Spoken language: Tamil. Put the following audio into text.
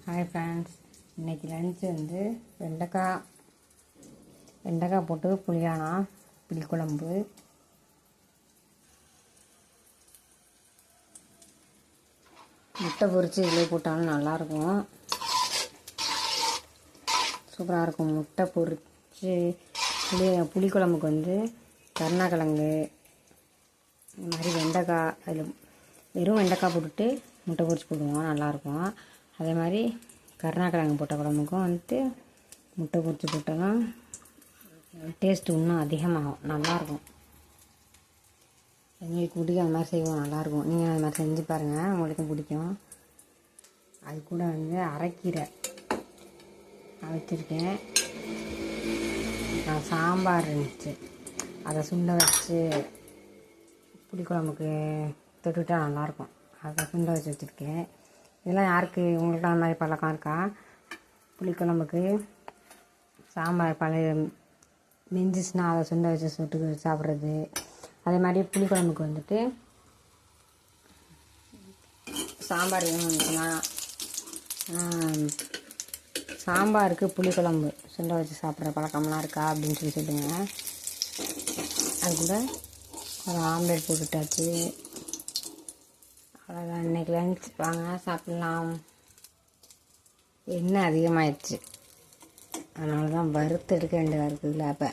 ஹாய் ஃப்ரெண்ட்ஸ், இன்றைக்கி லன்ச்சு வந்து வெண்டைக்காய் போட்டு புளிக்குழம்பு. முட்டை பொரித்து இதில் போட்டாலும் நல்லாயிருக்கும், சூப்பராக இருக்கும். முட்டை பொரித்து புளிக்குழம்புக்கு வந்து கருணக்கிழங்கு இந்த மாதிரி வெண்டைக்காய், அதில் வெறும் வெண்டைக்காய் போட்டுட்டு முட்டை பொரித்து போடுவோம், நல்லாயிருக்கும். அதே மாதிரி கருணக்கிழங்கு போட்ட குழம்புக்கும் வந்துட்டு முட்டை பொரித்து போட்டாலும் டேஸ்ட்டு இன்னும் அதிகமாகும், நல்லாயிருக்கும். எங்களுக்கு பிடிக்கும், அந்த மாதிரி செய்வோம், நல்லாயிருக்கும். நீங்கள் அது மாதிரி செஞ்சு பாருங்கள், உங்களுக்கும் பிடிக்கும். அது கூட வந்து அரைக்கீரை வச்சுருக்கேன். சாம்பார் இருந்துச்சு, அதை சுண்டை வச்சு புளிக்குழம்புக்கு தொட்டுவிட்டால் நல்லாயிருக்கும். அதை சுண்டை வச்சு வச்சுருக்கேன். இதெல்லாம் யாருக்கு உங்களுக்கு அந்த மாதிரி பழக்கம் இருக்கா? புளிக்குழம்புக்கு சாம்பார் பழைய மிஞ்சிச்சுன்னா அதை சுண்டை வச்சு சுட்டு சாப்பிட்றது. அதே மாதிரி புளிக்குழம்புக்கு வந்துட்டு சாம்பார் வேணும்னா சாம்பாருக்கு புளிக்குழம்பு சுண்டை வச்சு சாப்பிட்ற பழக்கம்லாம் இருக்கா அப்படின்னு சொல்லுங்க. அது கூட ஒரு ஆம்லேட் போட்டுட்டாச்சு. அவ்வளோதான், இன்றைக்கி லன்ச். வாங்க சாப்பிட்லாம். எண்ணெய் அதிகமாகிடுச்சு, அதனால தான் வறுத்து எடுக்க வேண்டியதாக இருக்குதுல்ல. அப்போ